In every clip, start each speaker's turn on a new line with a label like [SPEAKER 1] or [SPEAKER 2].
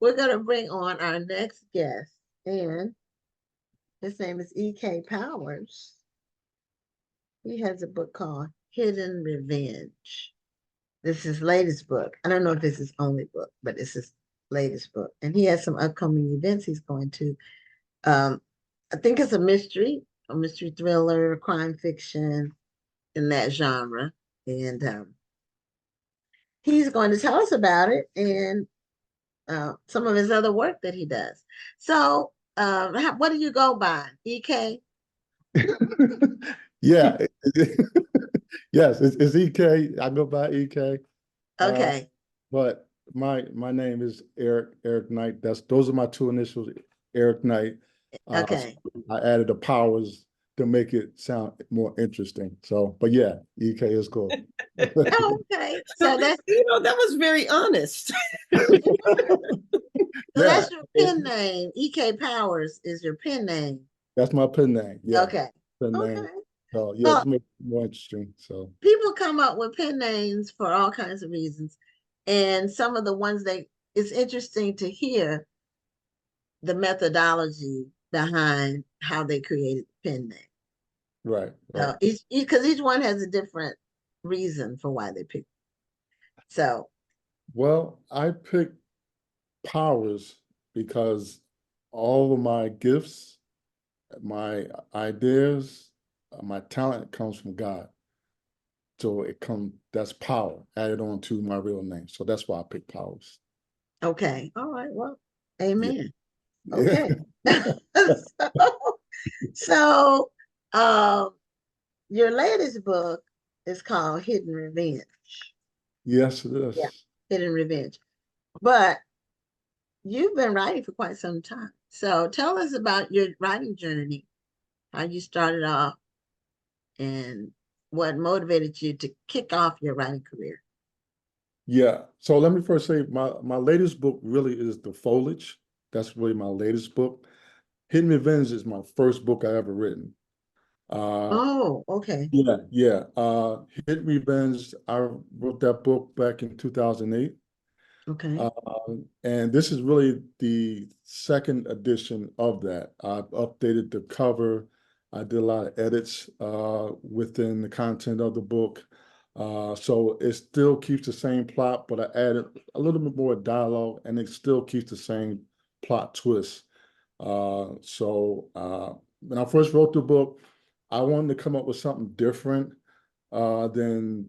[SPEAKER 1] we're going to bring on our next guest, and his name is E.K. Powers. He has a book called Hidden Revenge. This is his latest book. I don't know if it's his only book, but it's his latest book. And he has some upcoming events he's going to. Um, I think it's a mystery thriller, crime fiction in that genre. And he's going to tell us about it and some of his other work that he does. So, what do you go by, EK?
[SPEAKER 2] Yeah, yes, it's EK. I go by EK. Uh,
[SPEAKER 1] Okay,
[SPEAKER 2] but my name is Eric Knight. Those are my two initials, Eric Knight. So
[SPEAKER 1] okay.
[SPEAKER 2] I added the powers to make it sound more interesting. So, but yeah, EK is cool.
[SPEAKER 1] Oh, okay. So that's
[SPEAKER 3] That was very honest.
[SPEAKER 2] Yeah,
[SPEAKER 1] your pen name. EK Powers is your pen name.
[SPEAKER 2] that's my pen name. Yeah,
[SPEAKER 1] Okay.
[SPEAKER 2] pen name.
[SPEAKER 1] Okay.
[SPEAKER 2] So yeah,
[SPEAKER 1] Well,
[SPEAKER 2] just make it more interesting. So
[SPEAKER 1] people come up with pen names for all kinds of reasons. And some of the ones it's interesting to hear the methodology behind how they created the pen name.
[SPEAKER 2] right, right.
[SPEAKER 1] So because each one has a different reason for why they picked. So
[SPEAKER 2] Well, I picked powers because all of my gifts, my ideas, my talent comes from God. So that's power added on to my real name. So that's why I picked powers.
[SPEAKER 1] okay. All right. Well,
[SPEAKER 2] Yeah.
[SPEAKER 1] amen.
[SPEAKER 2] Yeah.
[SPEAKER 1] Okay. so um your latest book is called Hidden Revenge.
[SPEAKER 2] Yes, it
[SPEAKER 1] Yeah.
[SPEAKER 2] is.
[SPEAKER 1] Hidden Revenge. But you've been writing for quite some time. So tell us about your writing journey, how you started off, and what motivated you to kick off your writing career.
[SPEAKER 2] Yeah. So let me first say my latest book really is The Foliage. That's really my latest book. Hidden Revenge is my first book I ever written. Uh,
[SPEAKER 1] Oh, okay.
[SPEAKER 2] yeah, yeah. Hidden Revenge, I wrote that book back in 2008.
[SPEAKER 1] Okay.
[SPEAKER 2] Uh, and this is really the second edition of that. I've updated the cover. I did a lot of edits within the content of the book. So it still keeps the same plot, but I added a little bit more dialogue, and it still keeps the same plot twist. When I first wrote the book, I wanted to come up with something different uh, than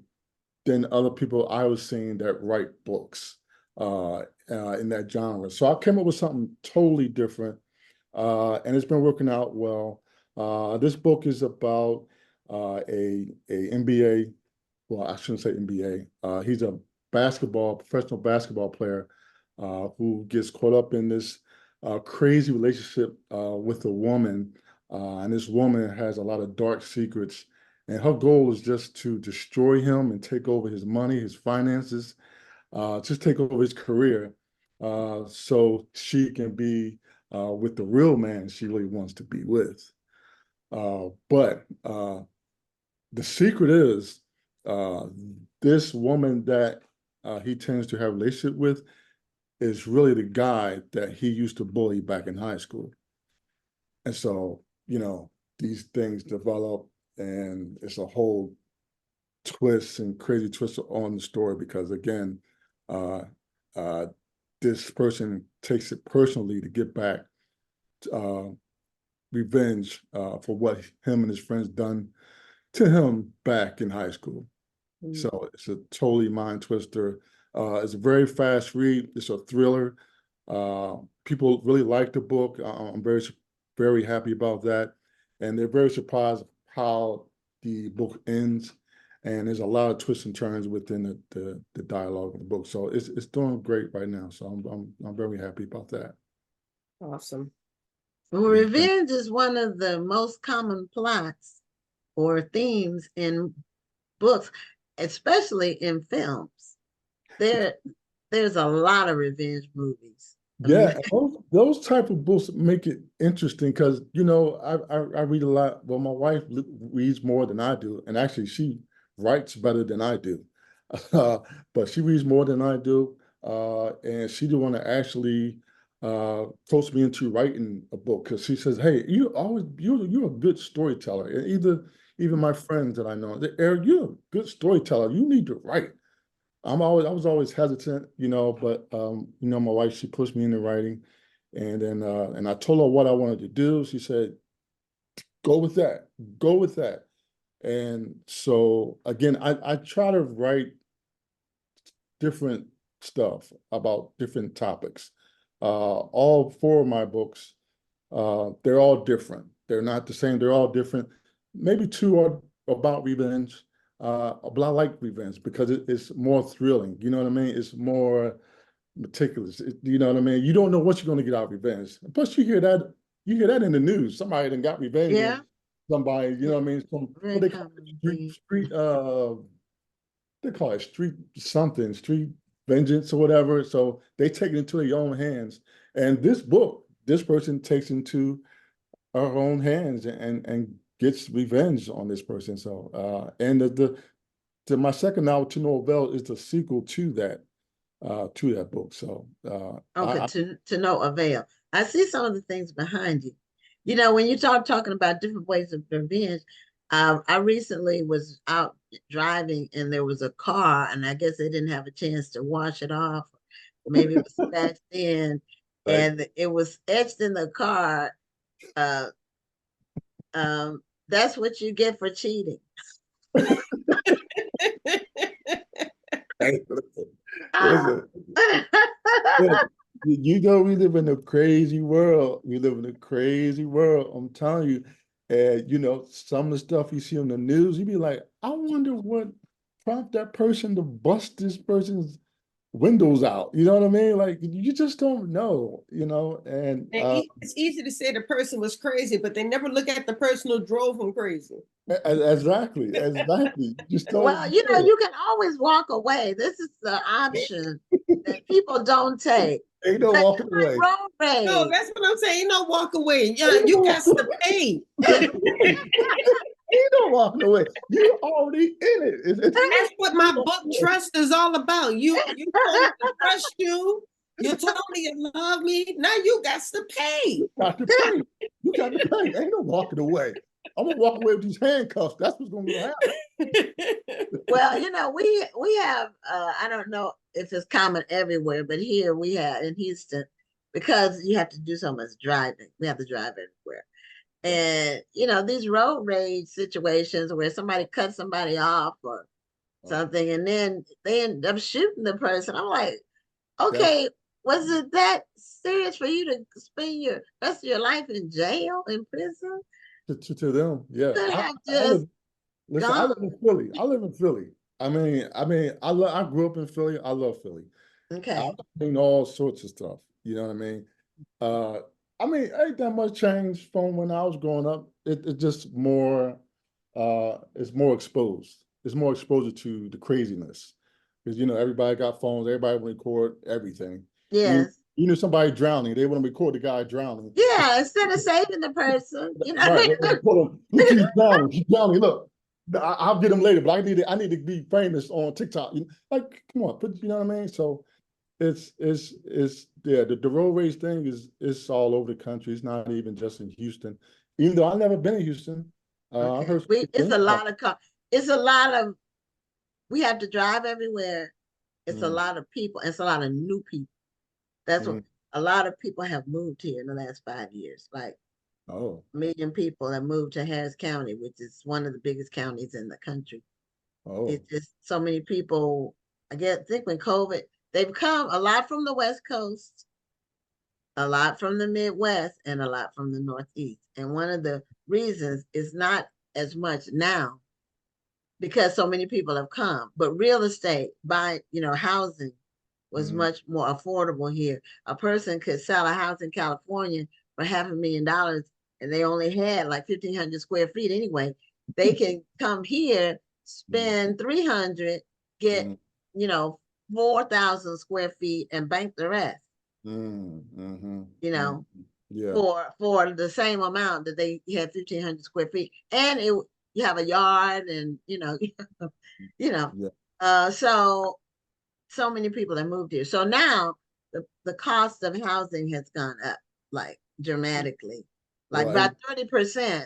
[SPEAKER 2] than other people I was seeing that write books in that genre. So I came up with something totally different, and it's been working out well. This book is about a NBA. Well, I shouldn't say NBA. He's a professional basketball player who gets caught up in this crazy relationship with a woman, and this woman has a lot of dark secrets. And her goal is just to destroy him and take over his money, his finances, just take over his career, so she can be with the real man she really wants to be with. But the secret is uh, this woman that he tends to have a relationship with is really the guy that he used to bully back in high school. And so, these things develop, and it's a whole twist and crazy twist on the story because, again, uh, uh, this person takes it personally to get back uh, revenge for what him and his friends done to him back in high school.
[SPEAKER 1] Mm.
[SPEAKER 2] So it's a totally mind twister. It's a very fast read. It's a thriller. People really like the book. I'm very happy about that. And they're very surprised how the book ends. And there's a lot of twists and turns within the dialogue of the book. So it's doing great right now. So I'm very happy about that.
[SPEAKER 1] Awesome. Well,
[SPEAKER 2] Yeah.
[SPEAKER 1] revenge is one of the most common plots or themes in books, especially in films. There, there's a lot of revenge movies. I mean,
[SPEAKER 2] Yeah, and those type of books make it interesting because I read a lot. Well, my wife reads more than I do, and actually she writes better than I do, uh, but she reads more than I do. and she didn't want to actually coach me into writing a book because she says, "Hey, you're a good storyteller." And even my friends that I know, Eric, you're a good storyteller. You need to write. I was always hesitant, but my wife, she pushed me into writing, and then and I told her what I wanted to do. She said, "Go with that. Go with that." And so again, I try to write different stuff about different topics. All four of my books, they're all different. They're not the same. They're all different. Maybe two are about revenge, but I like revenge because it's more thrilling. You know what I mean? It's more meticulous. You know what I mean? You don't know what you're going to get out of revenge. Plus, you hear that in the news. Somebody done got revenge
[SPEAKER 1] Yeah,
[SPEAKER 2] on somebody. You know what I mean? What
[SPEAKER 1] very
[SPEAKER 2] they call it,
[SPEAKER 1] common thing.
[SPEAKER 2] street they call it street something, street vengeance or whatever. So they take it into their own hands. And this book, this person takes into her own hands and gets revenge on this person. So and my second novel, To No Avail, is the sequel to that book. So
[SPEAKER 1] Okay, to no avail. I see some of the things behind you. When you start talking about different ways of revenge, I recently was out driving and there was a car, and I guess they didn't have a chance to wash it off. Maybe it was scratched in,
[SPEAKER 2] right.
[SPEAKER 1] and it was etched in the car. Uh, that's what you get for cheating.
[SPEAKER 2] Hey,
[SPEAKER 1] Ah.
[SPEAKER 2] listen, look, we live in a crazy world. We live in a crazy world. I'm telling you. And some of the stuff you see on the news, you be like, I wonder what prompted that person to bust this person's windows out. You know what I mean? Like you just don't know, and
[SPEAKER 3] It's easy to say the person was crazy, but they never look at the person who drove them crazy.
[SPEAKER 2] exactly. You just
[SPEAKER 1] Well,
[SPEAKER 2] don't know.
[SPEAKER 1] you can always walk away. This is the option that people don't take.
[SPEAKER 2] Ain't no
[SPEAKER 1] But
[SPEAKER 2] walking away.
[SPEAKER 1] during road
[SPEAKER 3] No,
[SPEAKER 1] rage,
[SPEAKER 3] that's what I'm saying. You know, walk away. Yeah,
[SPEAKER 2] Ain't
[SPEAKER 3] you
[SPEAKER 2] no
[SPEAKER 3] got
[SPEAKER 2] walking
[SPEAKER 3] to pay.
[SPEAKER 2] away. Ain't no walking away. You already in it.
[SPEAKER 3] That's what my book Trust is all about. You told me to trust you. You told me you love me. Now you got to pay.
[SPEAKER 2] got to pay. You got to pay. Ain't no walking away. I'm gonna walk away with these handcuffs. That's what's gonna happen.
[SPEAKER 1] well, we have I don't know if it's common everywhere, but here we have in Houston, because you have to do so much driving. We have to drive everywhere. And these road rage situations where somebody cuts somebody off or something, and then they end up shooting the person. I'm like,
[SPEAKER 2] That's
[SPEAKER 1] okay, was it that serious for you to spend your rest of your life in jail, in prison?
[SPEAKER 2] to them. Yeah.
[SPEAKER 1] You could have
[SPEAKER 2] I
[SPEAKER 1] just
[SPEAKER 2] live, listen, I
[SPEAKER 1] gone.
[SPEAKER 2] live in Philly. I live in Philly. I grew up in Philly. I love Philly. I've
[SPEAKER 1] Okay.
[SPEAKER 2] seen all sorts of stuff. You know what I mean? Uh, ain't that much change from when I was growing up. It's just more, it's more exposed. It's more exposure to the craziness. Because, everybody got phones, everybody will record everything. You,
[SPEAKER 1] Yes.
[SPEAKER 2] you knew somebody drowning, they want to record the guy drowning.
[SPEAKER 1] Yeah, instead of saving the person,
[SPEAKER 2] Right. Look, he's drowning. He's drowning. Look, I'll get him later, but I need to be famous on TikTok. Like, come on, you know what I mean? So it's yeah, the road rage thing is all over the country. It's not even just in Houston. Even though I've never been in Houston, I've
[SPEAKER 1] okay.
[SPEAKER 2] heard some
[SPEAKER 1] We
[SPEAKER 2] good
[SPEAKER 1] it's
[SPEAKER 2] things
[SPEAKER 1] a
[SPEAKER 2] about
[SPEAKER 1] lot of it's a lot of we have to drive everywhere.
[SPEAKER 2] it.
[SPEAKER 1] It's a lot of people. It's a lot of new people. That's what
[SPEAKER 2] Mm.
[SPEAKER 1] a lot of people have moved here in the last 5 years. Like
[SPEAKER 2] Oh,
[SPEAKER 1] 1 million people have moved to Harris County, which is one of the biggest counties in the country.
[SPEAKER 2] oh,
[SPEAKER 1] It's just so many people. Think when COVID, they've come a lot from the West Coast, a lot from the Midwest, and a lot from the Northeast. And one of the reasons is not as much now because so many people have come, but real estate, housing was
[SPEAKER 2] mm,
[SPEAKER 1] much more affordable here. A person could sell a house in California for $500,000 and they only had like 1,500 square feet anyway. They can come here,
[SPEAKER 2] mm,
[SPEAKER 1] spend 300, get,
[SPEAKER 2] mm,
[SPEAKER 1] 4,000 square feet and bank the rest, you
[SPEAKER 2] mm.
[SPEAKER 1] know,
[SPEAKER 2] Yeah,
[SPEAKER 1] for the same amount that they had 1,500 square feet. And you have a yard and, you know,
[SPEAKER 2] yeah.
[SPEAKER 1] so so many people that moved here. So now the cost of housing has gone up like dramatically, like
[SPEAKER 2] Well,
[SPEAKER 1] about 30%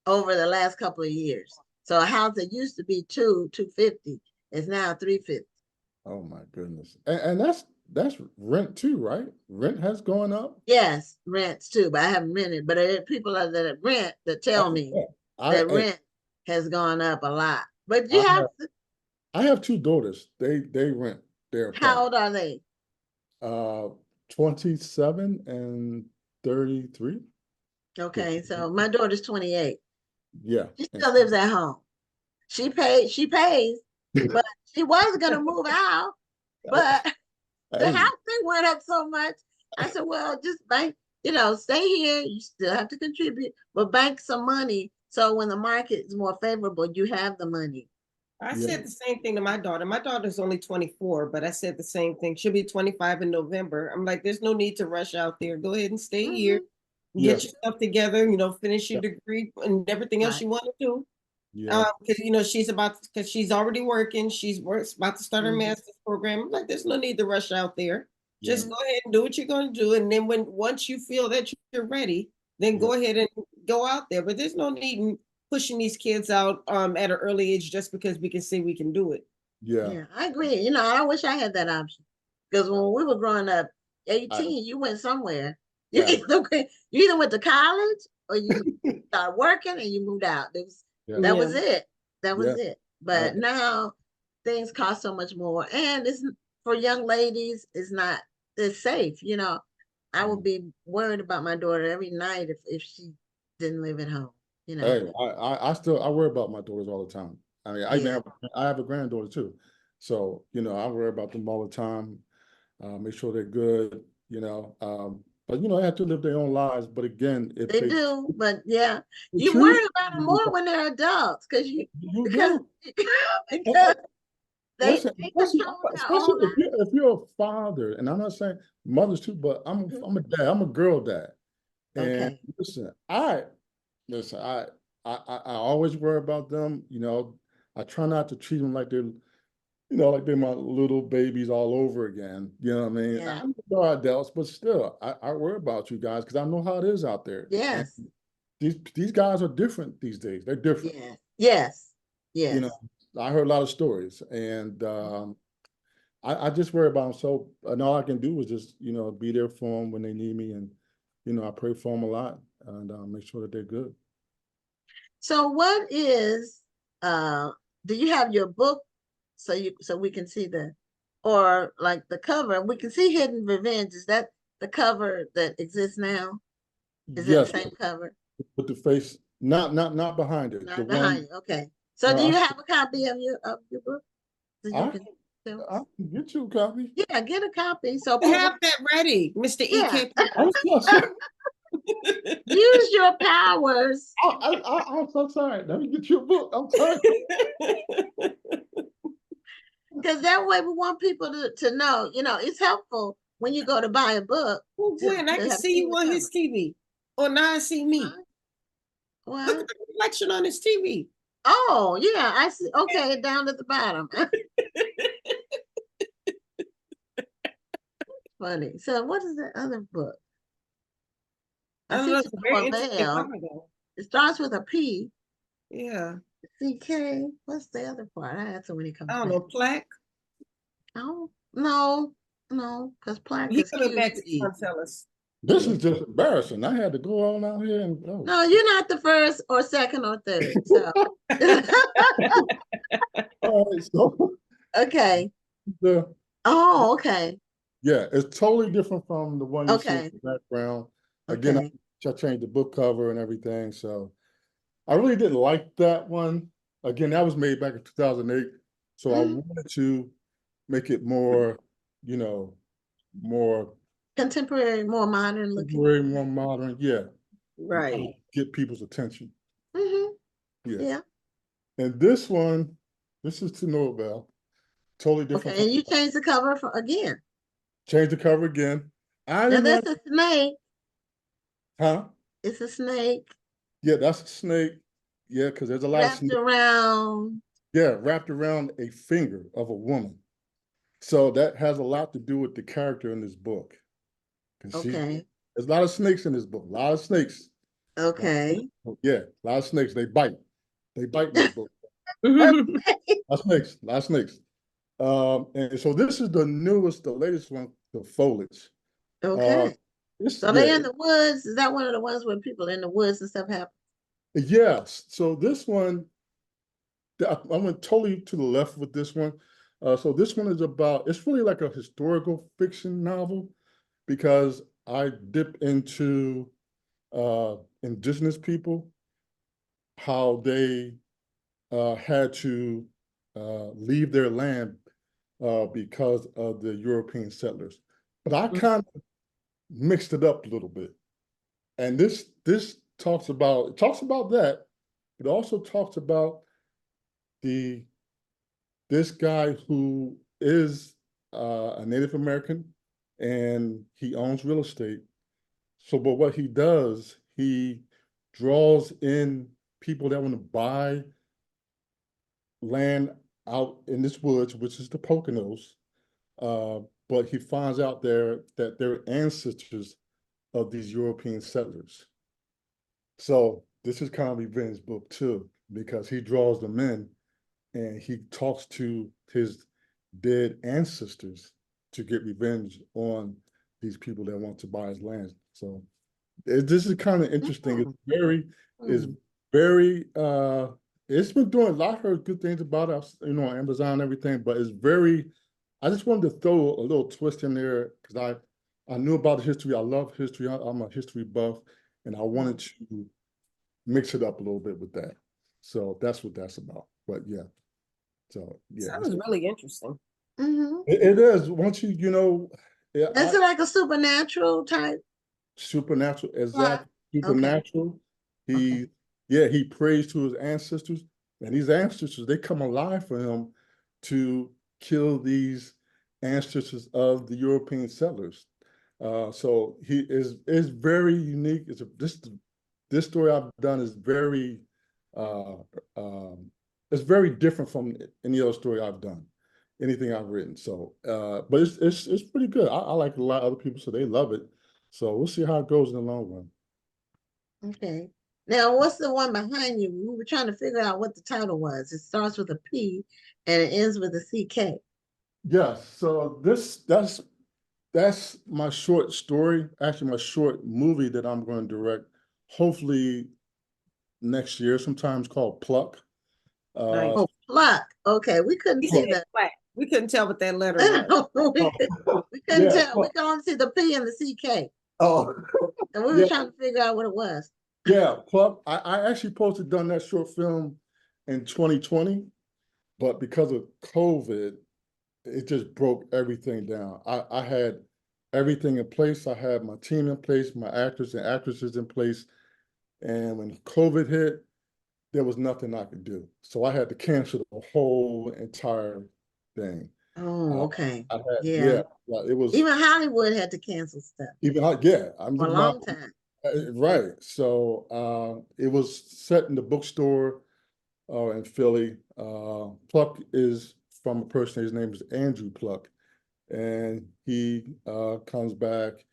[SPEAKER 1] over the last couple of years. So a house that used to be 250 is now 350.
[SPEAKER 2] oh my goodness. And that's rent too, right? Rent has gone up.
[SPEAKER 1] Yes, rents too, but I haven't rented. But there are people that rent that tell
[SPEAKER 2] Oh,
[SPEAKER 1] me
[SPEAKER 2] yeah.
[SPEAKER 1] that rent has gone up a lot. But
[SPEAKER 2] I
[SPEAKER 1] you have
[SPEAKER 2] have
[SPEAKER 1] to,
[SPEAKER 2] I have two daughters. They rent their
[SPEAKER 1] how
[SPEAKER 2] apartment.
[SPEAKER 1] old are they?
[SPEAKER 2] Uh 27 and 33. Yeah.
[SPEAKER 1] Okay, so my daughter's 28.
[SPEAKER 2] Yeah.
[SPEAKER 1] She
[SPEAKER 2] And
[SPEAKER 1] still lives at home. She pays, but she was gonna move out, but the
[SPEAKER 2] hey,
[SPEAKER 1] housing went up so much. I said, well, just bank, stay here. You still have to contribute, but bank some money. So when the market is more favorable, you have the money.
[SPEAKER 3] I
[SPEAKER 2] yeah,
[SPEAKER 3] said the same thing to my daughter. My daughter's only 24, but I said the same thing. She'll be 25 in November. I'm like, there's no need to rush out there. Go ahead and stay here,
[SPEAKER 1] Mhm.
[SPEAKER 2] yeah,
[SPEAKER 3] get yourself together, finish your degree and everything else
[SPEAKER 1] Right.
[SPEAKER 3] you want to do.
[SPEAKER 2] yeah,
[SPEAKER 3] Because because she's already working. About to start her
[SPEAKER 1] Mhm.
[SPEAKER 3] master's program. I'm like, there's no need to rush out there.
[SPEAKER 2] yeah,
[SPEAKER 3] Just go ahead and do what you're going to do, and then once you feel that you're ready, then
[SPEAKER 2] yeah,
[SPEAKER 3] go ahead and go out there. But there's no need in pushing these kids out at an early age just because we can say we can do it.
[SPEAKER 2] yeah.
[SPEAKER 1] Yeah, I agree. I wish I had that option because when we were growing up,
[SPEAKER 2] I
[SPEAKER 1] 18, you went somewhere. You
[SPEAKER 2] yeah,
[SPEAKER 1] either went to college or you started working and you moved out.
[SPEAKER 2] yeah,
[SPEAKER 1] That
[SPEAKER 3] Yeah.
[SPEAKER 1] was it. That
[SPEAKER 2] yeah.
[SPEAKER 1] was it.
[SPEAKER 2] I,
[SPEAKER 1] But now things cost so much more, and it's for young ladies. It's safe. I would be worried about my daughter every night if she didn't live at home. You know.
[SPEAKER 2] hey, I worry about my daughters all the time. I mean,
[SPEAKER 1] Yeah.
[SPEAKER 2] I have a granddaughter too. So, I worry about them all the time. Make sure they're good, but they have to live their own lives. But again, if
[SPEAKER 1] They
[SPEAKER 2] they
[SPEAKER 1] do, but yeah,
[SPEAKER 2] they
[SPEAKER 1] you
[SPEAKER 2] choose
[SPEAKER 1] worry about them
[SPEAKER 2] to,
[SPEAKER 1] more when they're adults
[SPEAKER 2] you
[SPEAKER 1] because
[SPEAKER 2] do.
[SPEAKER 1] because they
[SPEAKER 2] Listen,
[SPEAKER 1] they
[SPEAKER 2] especially,
[SPEAKER 1] control their
[SPEAKER 2] especially
[SPEAKER 1] own
[SPEAKER 2] if you're a father, and I'm not saying mothers too, but
[SPEAKER 1] life.
[SPEAKER 2] I'm a dad. I'm a girl dad. And
[SPEAKER 1] Okay.
[SPEAKER 2] listen, I always worry about them. I try not to treat them like they're my little babies all over again. You know what I mean?
[SPEAKER 1] Yeah.
[SPEAKER 2] I know they're adults, but still, I worry about you guys because I know how it is out there. And
[SPEAKER 1] Yes.
[SPEAKER 2] these guys are different these days. They're different.
[SPEAKER 1] Yes. Yes.
[SPEAKER 2] You
[SPEAKER 1] Yes.
[SPEAKER 2] know, I heard a lot of stories, and I just worry about them. So, and all I can do is just be there for them when they need me, and I pray for them a lot and make sure that they're good.
[SPEAKER 1] So what is do you have your book so we can see or like the cover? We can see Hidden Revenge. Is that the cover that exists now? Is it the
[SPEAKER 2] Yes,
[SPEAKER 1] same cover?
[SPEAKER 2] with the face, not behind it. The
[SPEAKER 1] Not behind
[SPEAKER 2] one,
[SPEAKER 1] you. Okay. So
[SPEAKER 2] no,
[SPEAKER 1] do you have a copy of your book so you
[SPEAKER 2] I,
[SPEAKER 1] can tell
[SPEAKER 2] I
[SPEAKER 1] us?
[SPEAKER 2] can get you a copy.
[SPEAKER 1] Yeah, get a copy so people.
[SPEAKER 3] Have that ready, Mr.
[SPEAKER 1] Yeah.
[SPEAKER 3] EK.
[SPEAKER 2] I'm so sorry.
[SPEAKER 1] Use your powers
[SPEAKER 2] I'm so sorry. Let me get you a book. I'm sorry.
[SPEAKER 1] because that way we want people to know, it's helpful when you go to buy a book
[SPEAKER 3] Well, Gwen, I
[SPEAKER 1] to
[SPEAKER 3] can
[SPEAKER 1] have
[SPEAKER 3] see
[SPEAKER 1] seen
[SPEAKER 3] you
[SPEAKER 1] the
[SPEAKER 3] on
[SPEAKER 1] cover.
[SPEAKER 3] his TV. Or now I see me.
[SPEAKER 1] Huh?
[SPEAKER 3] Look
[SPEAKER 1] What?
[SPEAKER 3] at the reflection on his TV.
[SPEAKER 1] Oh, yeah, I see. Okay, down at the bottom. Funny. So what is the other book?
[SPEAKER 3] I
[SPEAKER 1] I
[SPEAKER 3] don't
[SPEAKER 1] see
[SPEAKER 3] know. It's a very
[SPEAKER 1] Tanoa
[SPEAKER 3] interesting
[SPEAKER 1] Bell.
[SPEAKER 3] cover, though.
[SPEAKER 1] It starts with a P.
[SPEAKER 3] Yeah.
[SPEAKER 1] CK. What's the other part? I had so many
[SPEAKER 3] I
[SPEAKER 1] comes
[SPEAKER 3] don't
[SPEAKER 1] back.
[SPEAKER 3] know. Plaque.
[SPEAKER 1] Oh, no, no, because plaque
[SPEAKER 3] He
[SPEAKER 1] is
[SPEAKER 3] coming back to
[SPEAKER 1] QC.
[SPEAKER 3] tell us.
[SPEAKER 2] This
[SPEAKER 1] Yeah.
[SPEAKER 2] is just embarrassing. I had to go on out here and
[SPEAKER 1] No, you're not the first or second or third. So
[SPEAKER 2] all right, so
[SPEAKER 1] okay.
[SPEAKER 2] the
[SPEAKER 1] Oh, okay.
[SPEAKER 2] yeah, it's totally different from the one you see in
[SPEAKER 1] Okay.
[SPEAKER 2] the background. Again,
[SPEAKER 1] Okay.
[SPEAKER 2] I changed the book cover and everything, so I really didn't like that one. Again, that was made back in 2008, so I
[SPEAKER 1] Mhm.
[SPEAKER 2] wanted to make it more, more
[SPEAKER 1] Contemporary, more modern looking.
[SPEAKER 2] contemporary, more modern, yeah, and kind of
[SPEAKER 3] Right.
[SPEAKER 2] get people's attention.
[SPEAKER 1] Hmm.
[SPEAKER 2] Yeah.
[SPEAKER 1] Yeah.
[SPEAKER 2] And this is to Nobel, totally different
[SPEAKER 1] Okay.
[SPEAKER 2] from
[SPEAKER 1] And you changed the cover again.
[SPEAKER 2] change the cover again. I
[SPEAKER 1] Now
[SPEAKER 2] didn't like,
[SPEAKER 1] that's a snake.
[SPEAKER 2] huh?
[SPEAKER 1] It's a snake
[SPEAKER 2] Yeah, that's a snake. Yeah, because there's a lot of
[SPEAKER 1] wrapped
[SPEAKER 2] snakes.
[SPEAKER 1] around.
[SPEAKER 2] Yeah, wrapped around a finger of a woman. So that has a lot to do with the character in this book.
[SPEAKER 1] Okay.
[SPEAKER 2] There's a lot of snakes in this book. A lot of snakes.
[SPEAKER 1] Okay.
[SPEAKER 2] Yeah, a lot of snakes. They bite. They bite in this book.
[SPEAKER 1] Okay.
[SPEAKER 2] A lot of snakes. A lot of snakes. And so this is the newest, the latest one, the foliage. Uh,
[SPEAKER 1] Okay.
[SPEAKER 2] this,
[SPEAKER 1] So they
[SPEAKER 2] yeah,
[SPEAKER 1] in the woods. Is that one of the ones where people in the woods and stuff happen?
[SPEAKER 2] yes. So this one, I went totally to the left with this one. So this one is about, it's really like a historical fiction novel because I dip into indigenous people, how they had to leave their land because of the European settlers. But I kind of mixed it up a little bit. And this talks about that. It also talks about the this guy who is a Native American and he owns real estate. So, but what he does, he draws in people that want to buy land out in this woods, which is the Poconos. Uh, but he finds out that they're ancestors of these European settlers. So this is kind of revenge book too, because he draws them in and he talks to his dead ancestors to get revenge on these people that want to buy his land. So this is kind of interesting. It's
[SPEAKER 1] Mm.
[SPEAKER 2] very it's been doing a lot. I heard good things about us, on Amazon and everything, but it's very I just wanted to throw a little twist in there because I knew about the history. I love history. I'm a history buff, and I wanted to mix it up a little bit with that. So that's what that's about. But yeah, so yeah,
[SPEAKER 3] Sounds really interesting.
[SPEAKER 1] Hmm.
[SPEAKER 2] it is. Once yeah,
[SPEAKER 1] Is it like a supernatural type
[SPEAKER 2] supernatural,
[SPEAKER 1] plot?
[SPEAKER 2] exact
[SPEAKER 1] Okay.
[SPEAKER 2] supernatural.
[SPEAKER 1] Okay.
[SPEAKER 2] He prays to his ancestors, and these ancestors they come alive for him to kill these ancestors of the European settlers. So he is very unique. This story I've done is very uh, um, it's very different from any other story I've done, anything I've written. So, but it's pretty good. I like it a lot of other people, so they love it. So we'll see how it goes in the long run.
[SPEAKER 1] Okay. Now, what's the one behind you? We were trying to figure out what the title was. It starts with a P and it ends with a CK.
[SPEAKER 2] Yes. So that's my short story, actually my short movie that I'm going to direct, hopefully next year, sometimes called Pluck.
[SPEAKER 3] Nice.
[SPEAKER 1] Oh, pluck. Okay, we couldn't
[SPEAKER 3] He said
[SPEAKER 1] see the
[SPEAKER 3] flat. We couldn't tell what that letter was.
[SPEAKER 1] we couldn't
[SPEAKER 2] Yeah.
[SPEAKER 1] tell. We could only see the P and the CK.
[SPEAKER 2] Oh,
[SPEAKER 1] And we were
[SPEAKER 2] yeah.
[SPEAKER 1] trying to figure out what it was.
[SPEAKER 2] Yeah. Pluck. I actually posted done that short film in 2020, but because of COVID, it just broke everything down. I had everything in place. I had my team in place, my actors and actresses in place. And when COVID hit, there was nothing I could do. So I had to cancel the whole entire thing.
[SPEAKER 1] Oh, okay.
[SPEAKER 2] I had,
[SPEAKER 1] Yeah.
[SPEAKER 2] yeah, well, it was
[SPEAKER 1] Even Hollywood had to cancel stuff
[SPEAKER 2] even, yeah, I'm
[SPEAKER 1] for a
[SPEAKER 2] talking about,
[SPEAKER 1] long time.
[SPEAKER 2] right. So it was set in the bookstore in Philly. Pluck is from a person, his name is Andrew Pluck. And he comes back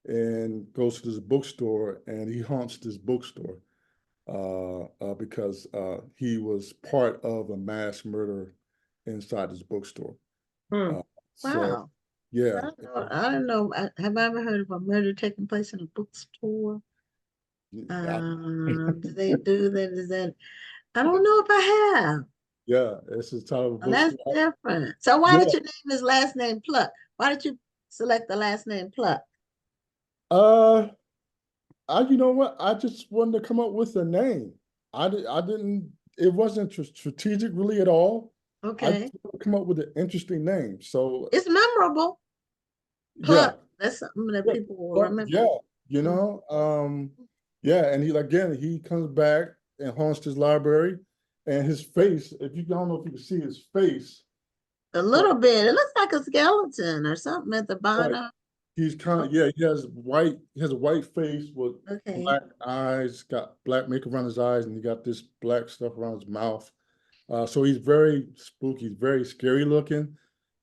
[SPEAKER 2] and goes to this bookstore and he haunts this bookstore because he was part of a mass murder inside this bookstore.
[SPEAKER 3] Hmm.
[SPEAKER 2] So
[SPEAKER 1] Wow.
[SPEAKER 2] yeah,
[SPEAKER 1] I don't know. Have I ever heard of a murder taking place in a bookstore?
[SPEAKER 2] I,
[SPEAKER 1] Do they do that? Is that? I don't know if I have.
[SPEAKER 2] yeah, it's the title of a
[SPEAKER 1] Oh, that's
[SPEAKER 2] bookstore.
[SPEAKER 1] different. So why
[SPEAKER 2] Yeah,
[SPEAKER 1] did you name his last name Pluck? Why did you select the last name Pluck?
[SPEAKER 2] uh, you know what? I just wanted to come up with a name. I didn't. It wasn't strategic really at all. I just
[SPEAKER 1] Okay.
[SPEAKER 2] wanted to come up with an interesting name. So
[SPEAKER 1] It's memorable.
[SPEAKER 2] yeah,
[SPEAKER 1] Pluck. That's something that
[SPEAKER 2] yeah,
[SPEAKER 1] people will
[SPEAKER 2] but
[SPEAKER 1] remember.
[SPEAKER 2] yeah,
[SPEAKER 1] Mm.
[SPEAKER 2] yeah, and he comes back and haunts his library, and his face. If you don't know if you can see his face,
[SPEAKER 1] A
[SPEAKER 2] but
[SPEAKER 1] little bit. It looks like a skeleton or something at the
[SPEAKER 2] right,
[SPEAKER 1] bottom.
[SPEAKER 2] he's kind
[SPEAKER 1] Oh,
[SPEAKER 2] of he has a white face with
[SPEAKER 1] okay.
[SPEAKER 2] black eyes, got black makeup around his eyes, and he got this black stuff around his mouth. So he's very spooky, very scary looking.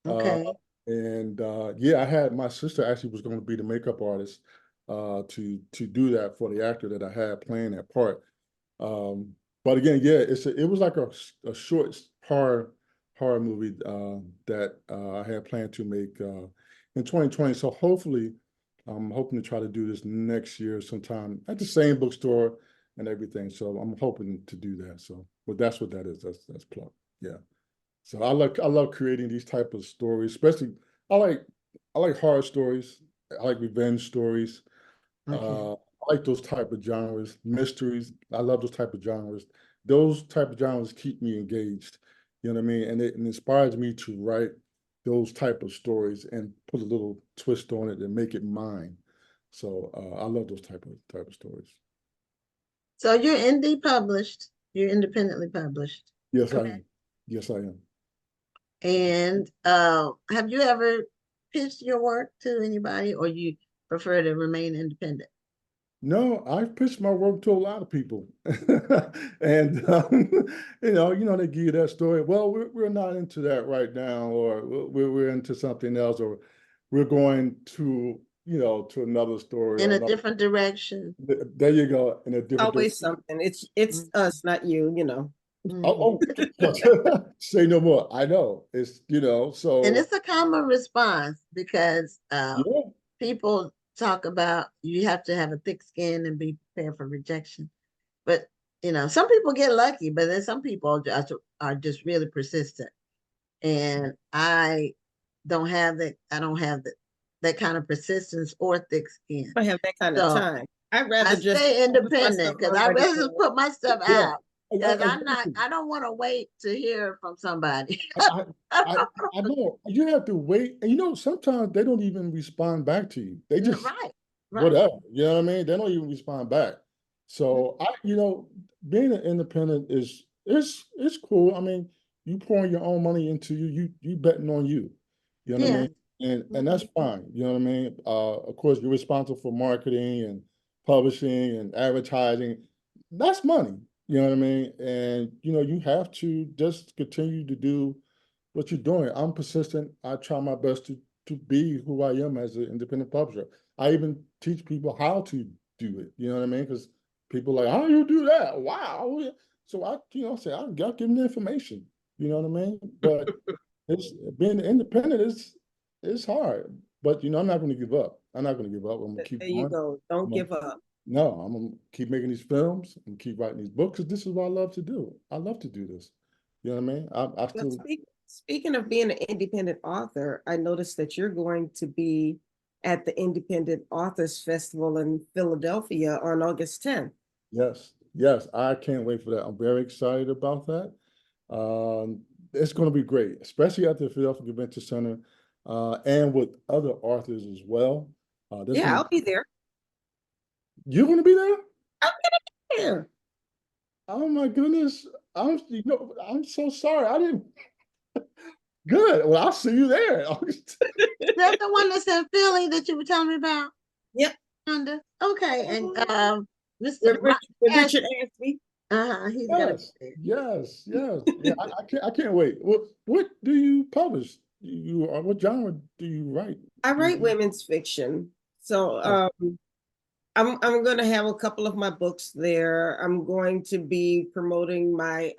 [SPEAKER 2] Uh,
[SPEAKER 1] Okay.
[SPEAKER 2] And yeah, I had my sister actually was going to be the makeup artist to do that for the actor that I had playing that part. But again, yeah, it was like a short horror movie that I had planned to make in 2020. So hopefully, I'm hoping to try to do this next year sometime at the same bookstore and everything. So I'm hoping to do that. So, but that's what that is. That's plug. Yeah. So I love creating these type of stories, especially I like I like horror stories. I like revenge stories.
[SPEAKER 1] Okay.
[SPEAKER 2] I like those type of genres, mysteries. I love those type of genres. Those type of genres keep me engaged. You know what I mean? And it inspires me to write those type of stories and put a little twist on it and make it mine. So I love those type of stories.
[SPEAKER 1] So you're indie published. You're independently published.
[SPEAKER 2] Yes, I
[SPEAKER 1] Correct.
[SPEAKER 2] am. Yes, I am.
[SPEAKER 1] And have you ever pitched your work to anybody, or you prefer to remain independent?
[SPEAKER 2] No, I've pitched my work to a lot of people, and they give you that story. Well, we're not into that right now, or we're into something else, or we're going to another story
[SPEAKER 1] In
[SPEAKER 2] or
[SPEAKER 1] a
[SPEAKER 2] another.
[SPEAKER 1] different direction.
[SPEAKER 2] There you go, in a different
[SPEAKER 3] Always
[SPEAKER 2] direction.
[SPEAKER 3] something. It's us, not you, you know.
[SPEAKER 2] Oh, say no more. I know
[SPEAKER 1] And
[SPEAKER 2] so
[SPEAKER 1] it's a common response because
[SPEAKER 2] yeah,
[SPEAKER 1] people talk about you have to have a thick skin and be prepared for rejection. But some people get lucky, but then some people are just really persistent. And I don't have that. I don't have that kind of persistence or thick skin.
[SPEAKER 3] I have that kind of
[SPEAKER 1] So
[SPEAKER 3] time. I'd
[SPEAKER 1] I
[SPEAKER 3] rather just
[SPEAKER 1] stay
[SPEAKER 3] focus my stuff
[SPEAKER 1] independent because
[SPEAKER 3] on
[SPEAKER 1] I
[SPEAKER 3] writing
[SPEAKER 1] rather just
[SPEAKER 3] for
[SPEAKER 1] put my stuff
[SPEAKER 2] yeah,
[SPEAKER 1] out because
[SPEAKER 2] exactly.
[SPEAKER 1] I don't want to wait to hear from somebody.
[SPEAKER 2] I, I, I know you have to wait, and sometimes they don't even respond back to you. They just
[SPEAKER 1] Right, right.
[SPEAKER 2] whatever, you know what I mean? They don't even respond back. So being an independent is cool. I mean, you pouring your own money into you betting on you. You know what I
[SPEAKER 1] Yeah.
[SPEAKER 2] mean? And that's fine. You know what I mean? Of course, you're responsible for marketing and publishing and advertising. That's money. You know what I mean? And you have to just continue to do what you're doing. I'm persistent. I try my best to be who I am as an independent publisher. I even teach people how to do it. You know what I mean? Because people are like, how do you do that? Wow. So I say I'll give them the information. You know what I mean? But it's being independent is hard. But I'm not going to give up. I'm not going to give up. I'm going to keep
[SPEAKER 3] there you
[SPEAKER 2] going.
[SPEAKER 3] go. Don't
[SPEAKER 2] I'm gonna,
[SPEAKER 3] give up.
[SPEAKER 2] no, I'm going to keep making these films and keep writing these books because this is what I love to do. I love to do this. You know what I mean? I
[SPEAKER 3] But
[SPEAKER 2] still
[SPEAKER 3] speaking of being an independent author, I noticed that you're going to be at the Independent Authors Festival in Philadelphia on August 10th.
[SPEAKER 2] Yes, yes, I can't wait for that. I'm very excited about that. It's going to be great, especially at the Philadelphia Convention Center, and with other authors as well. There's
[SPEAKER 3] Yeah,
[SPEAKER 2] going to
[SPEAKER 3] I'll be there.
[SPEAKER 2] You're going to be there?
[SPEAKER 3] I'll be there.
[SPEAKER 2] Oh my goodness! I'm so sorry. I didn't. Good. Well, I'll see you there.
[SPEAKER 1] That's the one that's in Philly that you were telling me about,
[SPEAKER 3] Yep.
[SPEAKER 1] Shonda? Okay, and
[SPEAKER 3] With
[SPEAKER 1] Mr.
[SPEAKER 3] Richard Ashby.
[SPEAKER 1] He's gonna be
[SPEAKER 2] Yes,
[SPEAKER 1] there.
[SPEAKER 2] yes, yes. Yeah, I can't wait. What do you publish? What genre do you write?
[SPEAKER 3] I
[SPEAKER 2] Do
[SPEAKER 3] write
[SPEAKER 2] you,
[SPEAKER 3] women's fiction. So
[SPEAKER 2] oh,
[SPEAKER 3] I'm going to have a couple of my books there. I'm going to be promoting my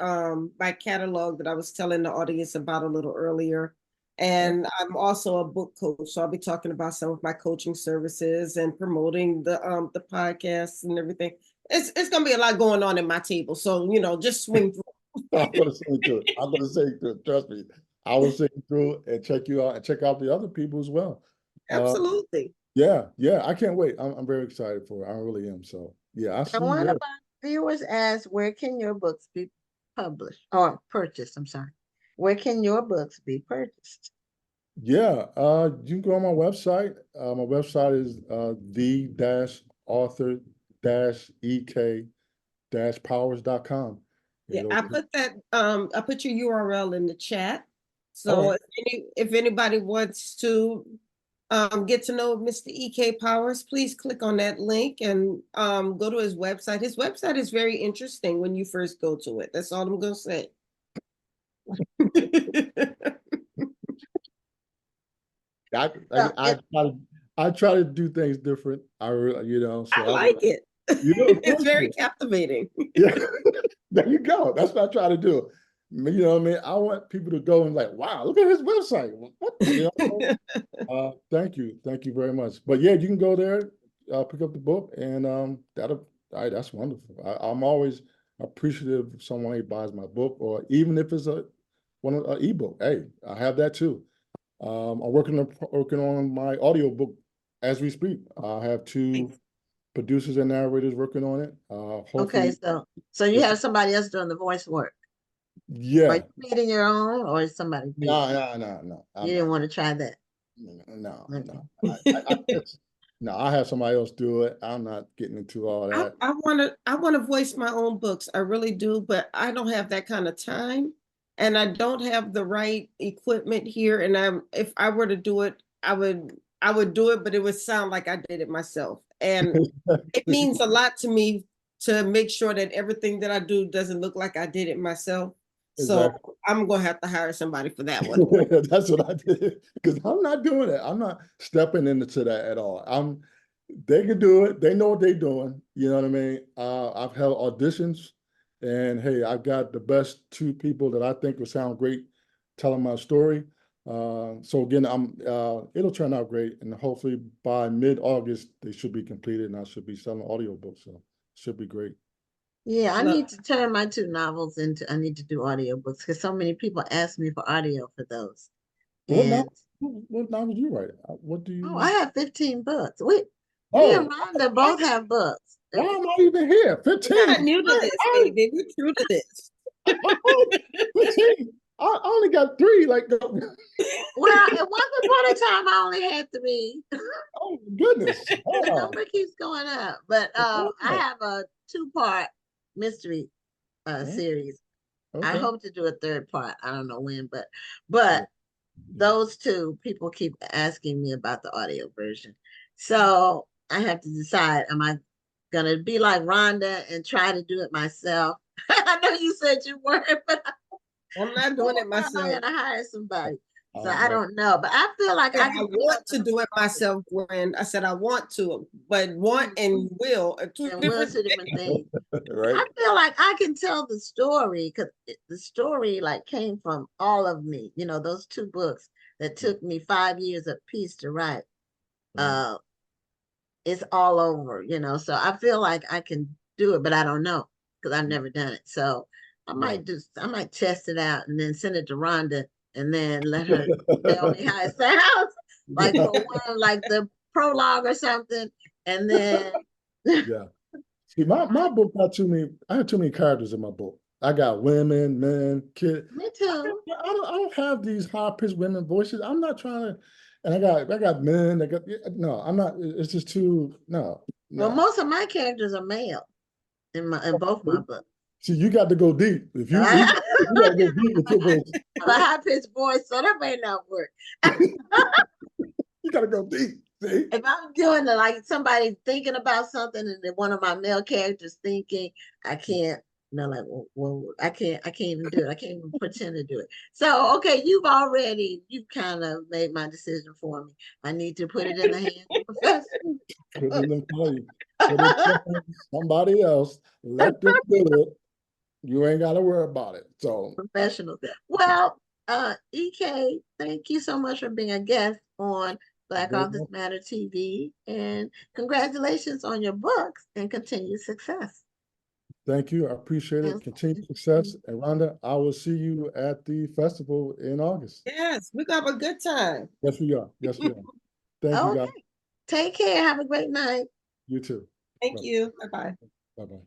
[SPEAKER 3] catalog that I was telling the audience about a little earlier.
[SPEAKER 2] oh,
[SPEAKER 3] And I'm also a book coach. So I'll be talking about some of my coaching services and promoting the podcasts and everything. It's gonna be a lot going on in my table. So, just swing through.
[SPEAKER 2] I'm gonna sing to it. I'm gonna sing to it. Trust me. I will sing through and check you out and check out the other people as well. Uh,
[SPEAKER 3] Absolutely.
[SPEAKER 2] yeah, yeah. I can't wait. I'm very excited for it. I really am. So yeah, I
[SPEAKER 1] And
[SPEAKER 2] see you
[SPEAKER 1] one of
[SPEAKER 2] there.
[SPEAKER 1] our viewers asked, where can your books be published or purchased? I'm sorry. Where can your books be purchased?
[SPEAKER 2] Yeah, you can go on my website. My website is the dash author dash ek dash powers.com.
[SPEAKER 3] Yeah,
[SPEAKER 2] It'll
[SPEAKER 3] I put your URL in the chat.
[SPEAKER 2] all
[SPEAKER 3] So
[SPEAKER 2] right.
[SPEAKER 3] if anybody wants to get to know Mr. EK Powers, please click on that link and go to his website. His website is very interesting when you first go to it. That's all I'm gonna say.
[SPEAKER 2] I,
[SPEAKER 1] So
[SPEAKER 2] I, I try to do things different.
[SPEAKER 3] I like it. It's
[SPEAKER 2] thank
[SPEAKER 3] very
[SPEAKER 2] you.
[SPEAKER 3] captivating.
[SPEAKER 2] Yeah, there you go. That's what I try to do. You know what I mean? I want people to go and like, wow, look at his website. What? Thank you very much. But yeah, you can go there, pick up the book, and that's wonderful. I'm always appreciative if someone buys my book, or even if it's an ebook. Hey, I have that too. I'm working on my audio book as we speak. I have two producers and narrators working on it.
[SPEAKER 1] okay,
[SPEAKER 2] Hopefully,
[SPEAKER 1] so you
[SPEAKER 2] this,
[SPEAKER 1] have somebody else doing the voice work. Are
[SPEAKER 2] yeah.
[SPEAKER 1] you reading your own, or is somebody reading?
[SPEAKER 2] No.
[SPEAKER 1] You
[SPEAKER 2] I'm
[SPEAKER 1] didn't
[SPEAKER 2] not.
[SPEAKER 1] want to try that.
[SPEAKER 2] No.
[SPEAKER 1] Okay.
[SPEAKER 2] No, I have somebody else do it. I'm not getting into all that.
[SPEAKER 3] I wanna voice my own books. I really do, but I don't have that kind of time. And I don't have the right equipment here. And if I were to do it, I would do it, but it would sound like I did it myself. And it means a lot to me to make sure that everything that I do doesn't look like I did it myself. So
[SPEAKER 2] Exactly.
[SPEAKER 3] I'm gonna have to hire somebody for that one.
[SPEAKER 2] That's what I did because I'm not doing it. I'm not stepping into that at all. They can do it. They know what they're doing. You know what I mean? I've held auditions, and hey, I've got the best two people that I think will sound great telling my story. So again, it'll turn out great, and hopefully by mid-August they should be completed, and I should be selling audiobooks. So it should be great.
[SPEAKER 1] Yeah, I
[SPEAKER 3] Look,
[SPEAKER 1] need to turn my two novels into, I need to do audiobooks because so many people ask me for audio for those.
[SPEAKER 2] What
[SPEAKER 1] And
[SPEAKER 2] now? What novel do you write? What do
[SPEAKER 1] oh, I
[SPEAKER 2] you?
[SPEAKER 1] have 15 books. Me and
[SPEAKER 2] Oh,
[SPEAKER 1] Rhonda both have books.
[SPEAKER 2] why am I even here?
[SPEAKER 3] we're not
[SPEAKER 2] 15.
[SPEAKER 3] new to this, baby. We're true to this.
[SPEAKER 2] I, I, 15. I only got three. Like,
[SPEAKER 1] Well, at once upon a time, I only had three.
[SPEAKER 2] oh goodness.
[SPEAKER 1] The
[SPEAKER 2] Wow.
[SPEAKER 1] number keeps going up. But I
[SPEAKER 2] Wow.
[SPEAKER 1] have a two-part mystery
[SPEAKER 2] Oh,
[SPEAKER 1] series. I
[SPEAKER 2] okay.
[SPEAKER 1] hope to do a third part. I don't know when, but
[SPEAKER 2] Yeah. Yeah.
[SPEAKER 1] those two people keep asking me about the audio version. So I have to decide, am I gonna be like Rhonda and try to do it myself? I know you said you weren't, but
[SPEAKER 3] I'm not doing
[SPEAKER 1] or
[SPEAKER 3] it
[SPEAKER 1] am I
[SPEAKER 3] myself.
[SPEAKER 1] gonna hire somebody? So
[SPEAKER 2] All
[SPEAKER 1] I
[SPEAKER 2] right.
[SPEAKER 1] don't know, but I feel like
[SPEAKER 3] Said
[SPEAKER 1] I
[SPEAKER 3] I
[SPEAKER 1] can pick up
[SPEAKER 3] want
[SPEAKER 1] the
[SPEAKER 3] to do it myself, Gwen. I said I want to, but want and will are two
[SPEAKER 1] and will
[SPEAKER 3] different
[SPEAKER 1] two different things.
[SPEAKER 2] Right.
[SPEAKER 1] I feel like I can tell the story because the story like came from all of me. You know, those two books that took me 5 years apiece to write.
[SPEAKER 2] Right.
[SPEAKER 1] Uh, it's all over, you know. So I feel like I can do it, but I don't know because I've never done it. So
[SPEAKER 2] Yeah.
[SPEAKER 1] I might test it out and then send it to Rhonda and then let her tell me how it sounds. Like for one, like the prologue or something, and then
[SPEAKER 2] Yeah. See, my book got too many. I had too many characters in my book. I got women, men, kids.
[SPEAKER 1] me too.
[SPEAKER 2] I don't have these high pitched women voices. I'm not trying to. And I got men. No. I'm not. It's just too no
[SPEAKER 1] Well,
[SPEAKER 2] no.
[SPEAKER 1] most of my characters are male in both my books.
[SPEAKER 2] See, you got to go deep. If
[SPEAKER 1] So
[SPEAKER 2] you got to go deep with your voice.
[SPEAKER 1] have a high pitched voice, so that may not work.
[SPEAKER 2] You got to go deep. See?
[SPEAKER 1] If I'm doing it like somebody thinking about something and then one of my male characters thinking, I can't, you know, like, I can't even do it. I can't even pretend to do it. So, okay, you've kind of made my decision for me. I need to put it in the hands of
[SPEAKER 2] Put it in them play. Put it
[SPEAKER 1] professionals.
[SPEAKER 2] in somebody else. Let them do it. You ain't got to worry about it. So,
[SPEAKER 1] Professionals. Well, EK, thank you so much for being a guest on Black Authors Matter TV, and congratulations on your books and continued success.
[SPEAKER 2] thank you. I appreciate it.
[SPEAKER 1] And
[SPEAKER 2] Continued success. And Rhonda, I will see you at the festival in August.
[SPEAKER 3] Yes, we're gonna have a good time.
[SPEAKER 2] Yes, we are. Yes, we are. Thank you, guys.
[SPEAKER 1] okay, take care. Have a great night.
[SPEAKER 2] You too.
[SPEAKER 3] Thank you. Bye-bye.
[SPEAKER 2] Bye bye.